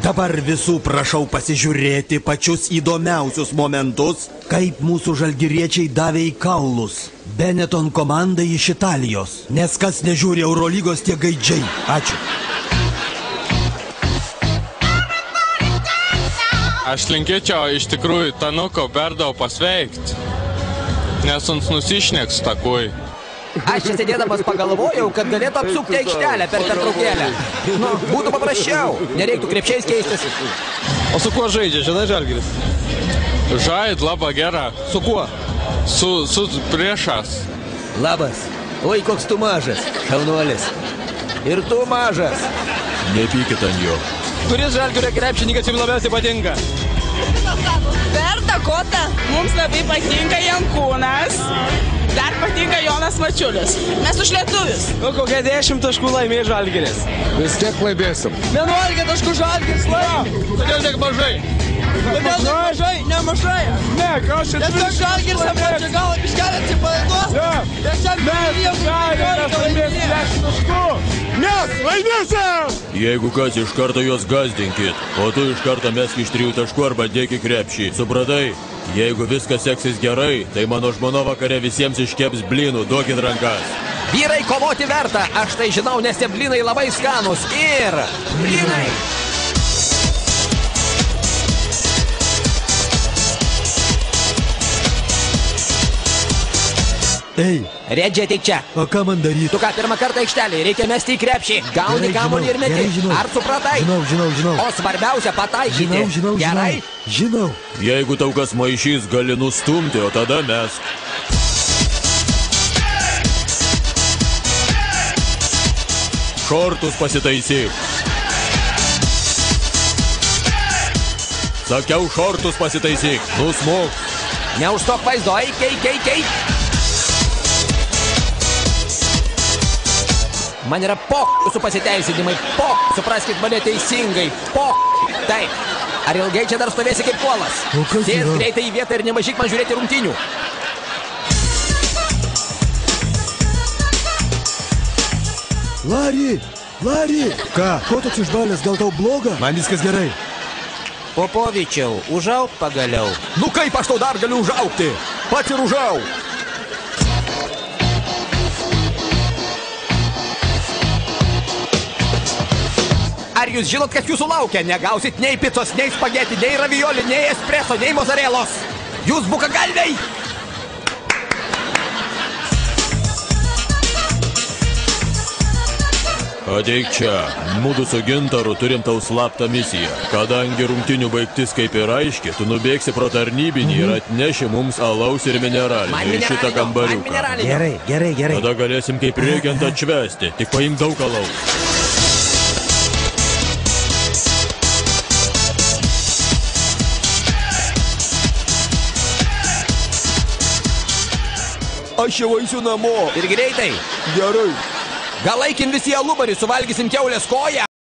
Dabar visų prašau pasižiūrėti pačius įdomiausius momentus, kaip mūsų žalgiriečiai davė į kaulus Benetton komandai iš Italijos. Nes kas nežiūri Eurolygos, tie gaidžiai. Ačiū. Aš linkėčiau iš tikrųjų Tanuko Berdau pasveikt, nes uns nusišneks takui. Aš čia sėdėdamas pagalvojau, kad galėtų apsukti aikštelę per pertraukėlę. Nu, būtų paprasčiau, nereiktų krepšiais keistis. O su kuo žaidžia, žinai, Žalgiris? Žaid, laba gera. Su kuo? Su priešas. Labas. Oi, koks tu mažas, šaunuolis. Ir tu mažas. Nepykit ant jo. Kuris Žalgirio krepšininkas jums labiausiai patinka? Berta Kota, mums labai patinka Jankūnas. Dar patinka Jonas Mačiulis. Mes už lietuvius. Nu, kokia 10 taškų laimė Žalgiris. Vis tiek laimėsim. 11 taškų Žalgiris laimė. Kodėl tiek mažai? Kodėl tiek mažai? Nemažai. Ne, ką aš čia turiu? Tiesiog Žalgiris apačia galą biškelį atsipalaiduos. Mes Žalgiris laimės 10 taškų. Mes laimėsim! Jeigu kas, iš karto juos gazdinkit, o tu iš karto mesk iš 3 taškų arba dėk į krepšį. Supratai? Jeigu viskas seksis gerai, tai mano žmona vakare visiems iškeps blynų, duokit rankas. Vyrai, kovoti verta, aš tai žinau, nes tie blynai labai skanus. Ir blynai. Ei, Redži, ateik čia. o ką man daryti? Tu ką, pirmą kartą aikštelį, reikia mesti į krepšį. Gauni kamuolį ir meti. Ar supratai? Žinau. O svarbiausia pataikyti. Gerai? Žinau. Jeigu tau kas maišys, gali nustumti, o tada mesk. Šortus pasitaisyk. Sakiau, šortus pasitaisyk. Nusmuk. Neužstok vaizdo, eik. Man yra jūsų pasiteisinimai, supraskit mane teisingai, Taip. Ar ilgai čia dar stovėsi kaip kuolas? O kas Sės yra? greitai į vietą ir nemažyk man žiūrėti rungtynių. Lari! Ką, ko toks išbalęs, gal tau bloga? Man viskas gerai. Popovičiau, užauk pagaliau. Nu kaip aš tau dar galiu užaukti? Pats ir užauk. Ar jūs žinot, kas jūsų laukia? Negausit nei picos, nei spageti, nei ravioli, nei espresso, nei mozarelos. Jūs bukagalviai! Ateik čia. Mudu su Gintaru turim tau slaptą misiją. Kadangi rungtinių baigtis kaip ir aiški, tu nubėgsi pro tarnybinį ir atneši mums alaus ir mineralinį į šitą kambariuką. Gerai. Tada galėsim kaip reikiant atšvesti. Tik paimk daug alaus. Aš jau eisiu namo. Ir greitai. Gerai. Gal eikim visi į alubarį, suvalgysim kiaulės koją?